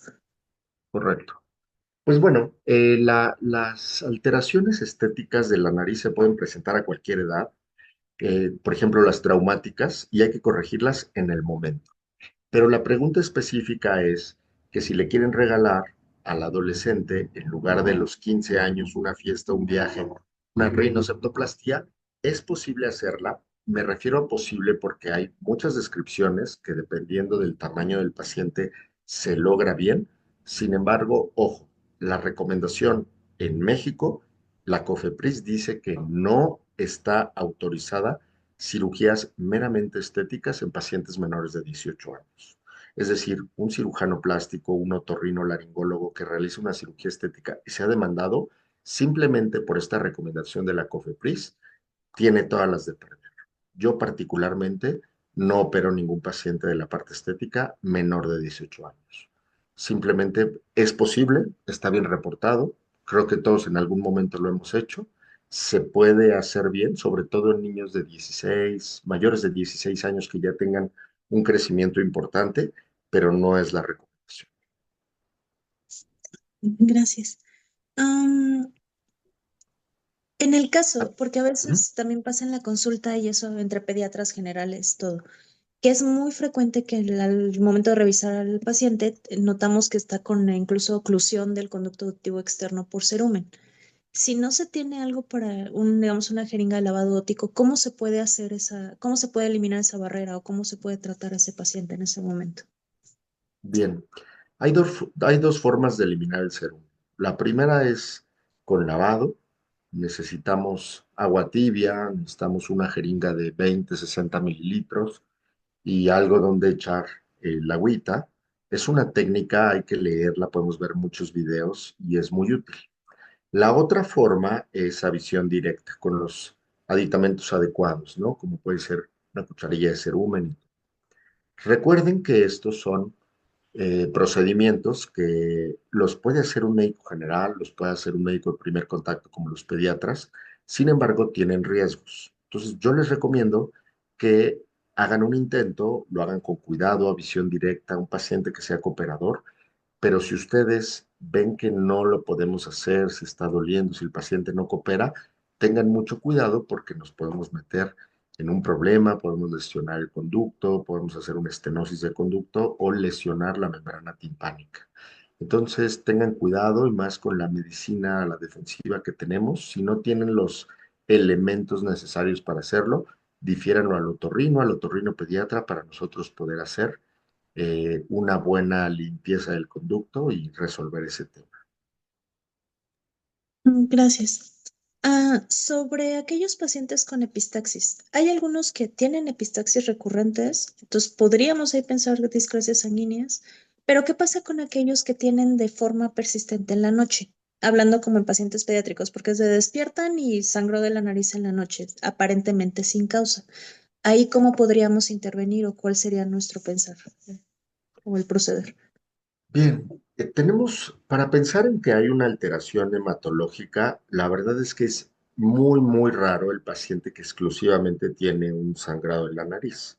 Correcto. Pues bueno, las alteraciones estéticas de la nariz se pueden presentar a cualquier edad, por ejemplo, las traumáticas, y hay que corregirlas en el momento. Pero la pregunta específica es que si le quieren regalar al adolescente, en lugar de los 15 años, una fiesta, un viaje, una rinoceptoplastia, ¿es posible hacerla? Me refiero a posible porque hay muchas descripciones que dependiendo del tamaño del paciente se logra bien. Sin embargo, ojo, la recomendación en México, la COFEPRIS dice que no está autorizada cirugías meramente estéticas en pacientes menores de 18 años. Es decir, un cirujano plástico, un otorrinolaringólogo que realice una cirugía estética y sea demandado simplemente por esta recomendación de la COFEPRIS, tiene todas las de perder. Yo particularmente no opero ningún paciente de la parte estética menor de 18 años. Simplemente es posible, está bien reportado, creo que todos en algún momento lo hemos hecho, se puede hacer bien, sobre todo en niños de 16, mayores de 16 años que ya tengan un crecimiento importante, pero no es la recomendación. Gracias. Am, en el Ah, caso, porque a ujú. veces también pasa en la consulta y eso entre pediatras generales, todo, que es muy frecuente que al momento de revisar al paciente notamos que está con incluso oclusión del conducto auditivo externo por cerumen. Si no se tiene algo para digamos, una jeringa de lavado óptico, ¿cómo se puede hacer cómo se puede eliminar esa barrera o cómo se puede tratar a ese paciente en ese momento? Bien, hay dos formas de eliminar el serum. La primera es con lavado. Necesitamos agua tibia, necesitamos una jeringa de 20, 60 mililitros y algo donde echar la agüita. Es una técnica, hay que leerla, podemos ver muchos videos y es muy útil. La otra forma es a visión directa, con los aditamentos adecuados, ¿no? Como puede ser una cucharilla de cerumen. Recuerden que estos son procedimientos que los puede hacer un médico general, los puede hacer un médico de primer contacto como los pediatras, sin embargo tienen riesgos. Entonces yo les recomiendo que hagan un intento, lo hagan con cuidado, a visión directa, un paciente que sea cooperador, pero si ustedes ven que no lo podemos hacer, si está doliendo, si el paciente no coopera, tengan mucho cuidado porque nos podemos meter en un problema, podemos lesionar el conducto, podemos hacer una estenosis del conducto o lesionar la membrana timpánica. Entonces, tengan cuidado y más con la medicina a la defensiva que tenemos. Si no tienen los elementos necesarios para hacerlo, difiéranlo al otorrino pediatra para nosotros poder hacer una buena limpieza del conducto y resolver ese tema. Gracias. Sobre aquellos pacientes con epistaxis, hay algunos que tienen epistaxis recurrentes, entonces podríamos ahí pensar discrecias sanguíneas, pero ¿qué pasa con aquellos que tienen de forma persistente en la noche? Hablando como en pacientes pediátricos, porque se despiertan y sangró de la nariz en la noche, aparentemente sin causa. Ahí cómo podríamos intervenir o cuál sería nuestro pensar o el proceder. Bien, tenemos, para pensar en que hay una alteración hematológica, la verdad es que es muy, muy raro el paciente que exclusivamente tiene un sangrado en la nariz.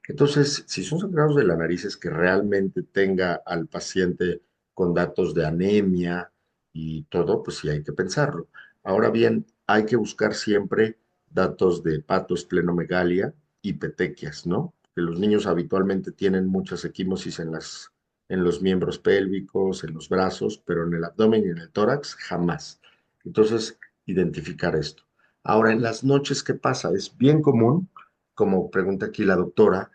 Entonces, si son sangrados de la nariz, es que realmente tenga al paciente con datos de anemia y todo, pues sí hay que pensarlo. Ahora bien, hay que buscar siempre datos de hepatoesplenomegalia y petequias, ¿no? Que los niños habitualmente tienen muchas equimosis en las en los miembros pélvicos, en los brazos, pero en el abdomen y en el tórax jamás. Entonces, identificar esto. Ahora, en las noches, ¿qué pasa? Es bien común, como pregunta aquí la doctora,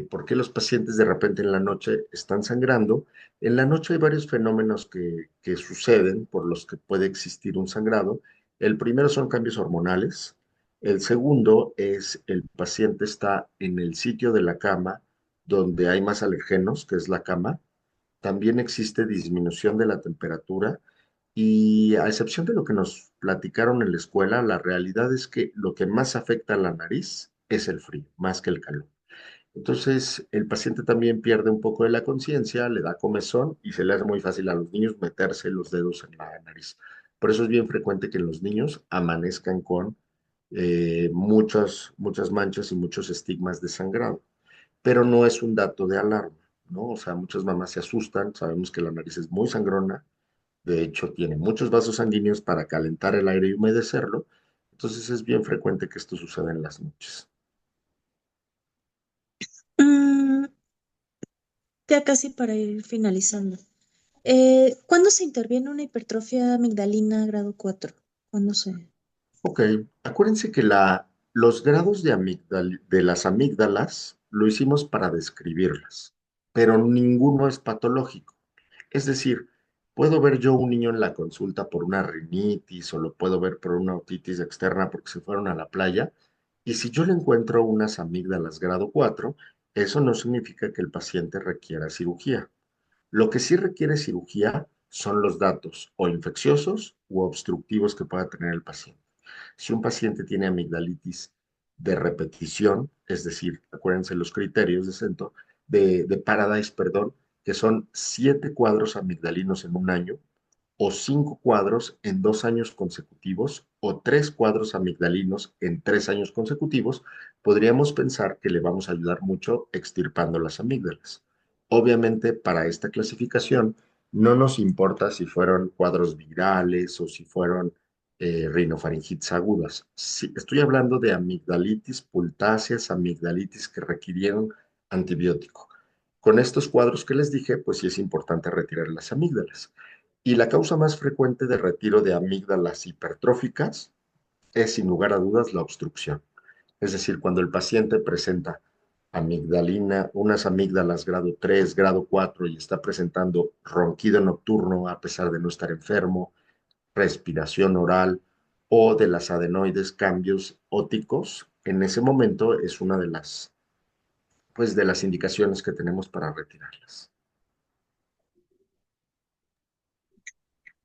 ¿por qué los pacientes de repente en la noche están sangrando? En la noche hay varios fenómenos que suceden por los que puede existir un sangrado. El primero son cambios hormonales. El segundo es el paciente está en el sitio de la cama donde hay más alergenos, que es la cama. También existe disminución de la temperatura y a excepción de lo que nos platicaron en la escuela, la realidad es que lo que más afecta a la nariz es el frío, más que el calor. Entonces, el paciente también pierde un poco de la conciencia, le da comezón y se le hace muy fácil a los niños meterse los dedos en la nariz. Por eso es bien frecuente que los niños amanezcan con muchas manchas y muchos estigmas de sangrado, pero no es un dato de alarma, ¿no? O sea, muchas mamás se asustan, sabemos que la nariz es muy sangrona, de hecho tiene muchos vasos sanguíneos para calentar el aire y humedecerlo, entonces es bien frecuente que esto suceda en las noches. Mm, ya casi para ir finalizando. ¿Cuándo se interviene una hipertrofia amigdalina grado 4? ¿Cuándo se...? Ok, acuérdense que los grados de las amígdalas lo hicimos para describirlas, pero ninguno es patológico. Es decir, puedo ver yo un niño en la consulta por una rinitis o lo puedo ver por una otitis externa porque se fueron a la playa, y si yo le encuentro unas amígdalas grado 4, eso no significa que el paciente requiera cirugía. Lo que sí requiere cirugía son los datos o infecciosos u obstructivos que pueda tener el paciente. Si un paciente tiene amigdalitis de repetición, es decir, acuérdense los criterios de Paradise, perdón, que son 7 cuadros amigdalinos en un año, o 5 cuadros en 2 años consecutivos, o 3 cuadros amigdalinos en 3 años consecutivos, podríamos pensar que le vamos a ayudar mucho extirpando las amígdalas. Obviamente, para esta clasificación, no nos importa si fueron cuadros virales o si fueron rinofaringitis agudas. Sí, estoy hablando de amigdalitis pultáceas, amigdalitis que requirieron antibiótico. Con estos cuadros que les dije, pues sí es importante retirar las amígdalas. Y la causa más frecuente de retiro de amígdalas hipertróficas es, sin lugar a dudas, la obstrucción. Es decir, cuando el paciente presenta amigdalina, unas amígdalas grado 3, grado 4 y está presentando ronquido nocturno a pesar de no estar enfermo, respiración oral o de las adenoides, cambios óticos, en ese momento es una de las indicaciones que tenemos para retirarlas.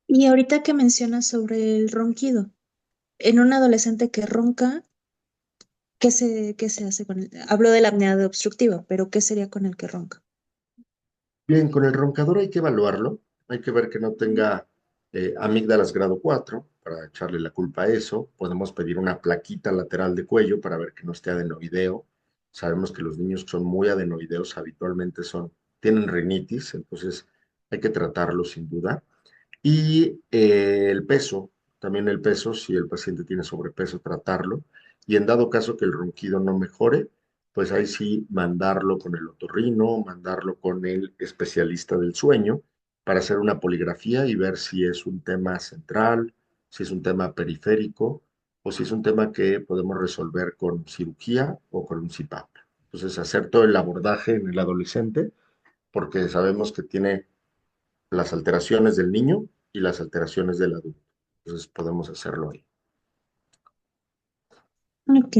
Y ahorita que mencionas sobre el ronquido, en un adolescente que ronca, ¿qué se hace con él? Hablo de la apnea obstructiva, pero ¿qué sería con el que ronca? Bien, con el roncador hay que evaluarlo, hay que ver que no tenga amígdalas grado 4 para echarle la culpa a eso. Podemos pedir una plaquita lateral de cuello para ver que no esté adenoideo. Sabemos que los niños que son muy adenoideos habitualmente tienen rinitis, entonces hay que tratarlo sin duda. Y el peso, también el peso, si el paciente tiene sobrepeso, tratarlo. Y en dado caso que el ronquido no mejore, pues ahí sí mandarlo con el otorrino, mandarlo con el especialista del sueño para hacer una poligrafía y ver si es un tema central, si es un tema periférico o si es un tema que podemos resolver con cirugía o con un CPAP. Entonces, hacer todo el abordaje en el adolescente porque sabemos que tiene las alteraciones del niño y las alteraciones del adulto. Entonces podemos hacerlo ahí. Ok.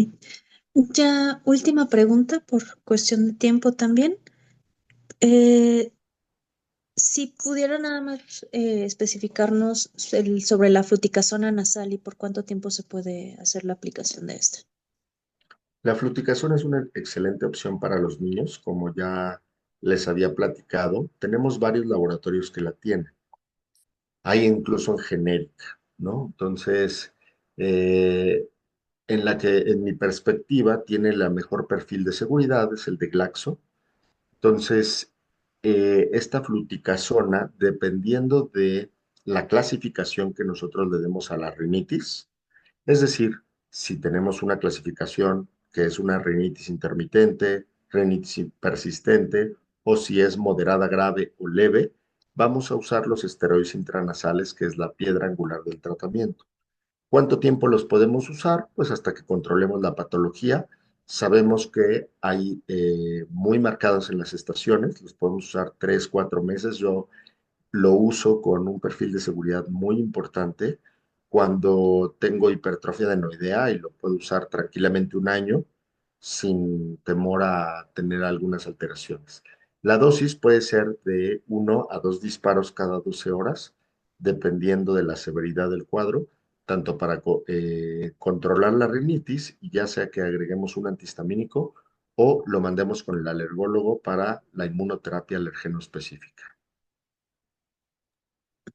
Ya, última pregunta por cuestión de tiempo también. Eh, si pudiera nada más especificarnos sobre la fluticasona nasal y por cuánto tiempo se puede hacer la aplicación de esta. La fluticasona es una excelente opción para los niños, como ya les había platicado. Tenemos varios laboratorios que la tienen. Hay incluso en genérica, ¿no? Entonces, eh, en la que en mi perspectiva tiene la mejor perfil de seguridad es el de Glaxo. Entonces, esta fluticasona, dependiendo de la clasificación que nosotros le demos a la rinitis, es decir, si tenemos una clasificación que es una rinitis intermitente, rinitis persistente o si es moderada, grave o leve, vamos a usar los esteroides intranasales, que es la piedra angular del tratamiento. ¿Cuánto tiempo los podemos usar? Pues hasta que controlemos la patología. Sabemos que hay muy marcados en las estaciones, los podemos usar 3, 4 meses. Yo lo uso con un perfil de seguridad muy importante cuando tengo hipertrofia adenoidea y lo puedo usar tranquilamente un año sin temor a tener algunas alteraciones. La dosis puede ser de 1 a 2 disparos cada 12 horas, dependiendo de la severidad del cuadro, tanto para controlar la rinitis, ya sea que agreguemos un antihistamínico o lo mandemos con el alergólogo para la inmunoterapia alergeno específica.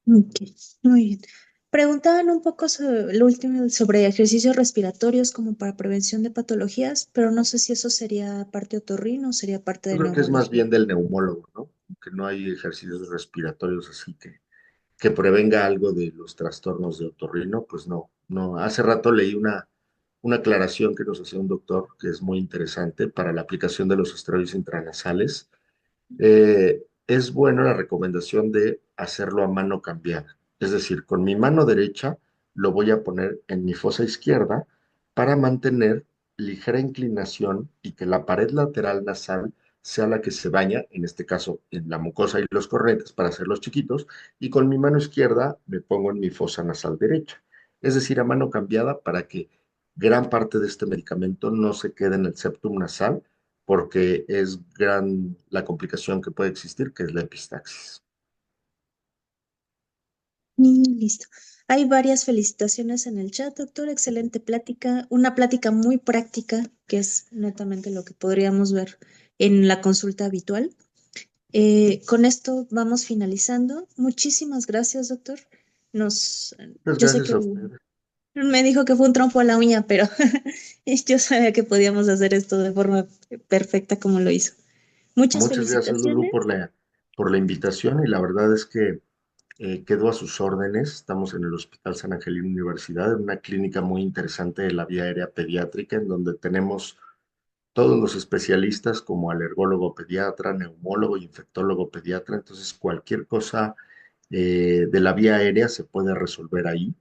Ok, muy bien. Preguntaban un poco sobre lo último sobre ejercicios respiratorios como para prevención de patologías, pero no sé si eso sería parte otorrino o sería parte Yo de creo que es más neumología. bien del neumólogo, ¿no? Que no hay ejercicios respiratorios así que prevenga algo de los trastornos de otorrino, pues no, no. Hace rato leí una aclaración que nos hacía un doctor que es muy interesante para la aplicación de los esteroides intranasales. Es bueno la recomendación de hacerlo a mano cambiada. Es decir, con mi mano derecha lo voy a poner en mi fosa izquierda para mantener ligera inclinación y que la pared lateral nasal sea la que se baña, en este caso en la mucosa y los cornetes para hacerlos chiquitos, y con mi mano izquierda me pongo en mi fosa nasal derecha. Es decir, a mano cambiada para que gran parte de este medicamento no se quede en el septum nasal porque es gran la complicación que puede existir, que es la epistaxis. Listo. Hay varias felicitaciones en el chat, doctor. Excelente plática. Una plática muy práctica, que es netamente lo que podríamos ver en la consulta habitual. Con esto vamos finalizando. Muchísimas gracias, doctor. Pues Yo sé gracias que a ustedes. me dijo que fue un trompo a la uña, pero yo sabía que podíamos hacer esto de forma perfecta como lo hizo. Muchas Muchas gracias, Lulu, felicitaciones. por la invitación y la verdad es que quedo a sus órdenes. Estamos en el Hospital San Angelino Universidad, en una clínica muy interesante de la vía aérea pediátrica, en donde tenemos todos los especialistas como alergólogo pediatra, neumólogo, infectólogo pediatra. Entonces, cualquier cosa de la vía aérea se puede resolver ahí.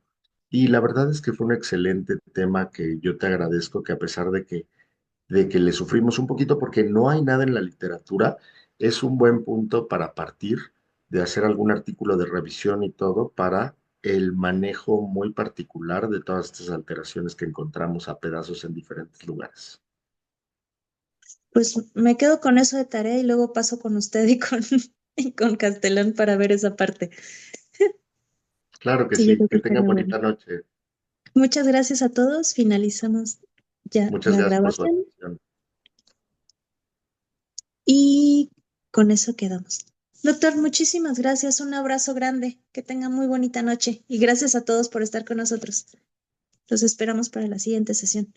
Y la verdad es que fue un excelente tema que yo te agradezco que a pesar de que le sufrimos un poquito porque no hay nada en la literatura, es un buen punto para partir de hacer algún artículo de revisión y todo para el manejo muy particular de todas estas alteraciones que encontramos a pedazos en diferentes lugares. Pues me quedo con eso de tarea y luego paso con usted y con Castelán para ver esa parte. Claro que Sí, yo sí, creo que que tengan estaría bueno. bonita noche. Muchas gracias a todos. Finalizamos ya Muchas la gracias por su grabación atención. y con eso quedamos. Doctor, muchísimas gracias. Un abrazo grande. Que tenga muy bonita noche y gracias a todos por estar con nosotros. Los esperamos para la siguiente sesión.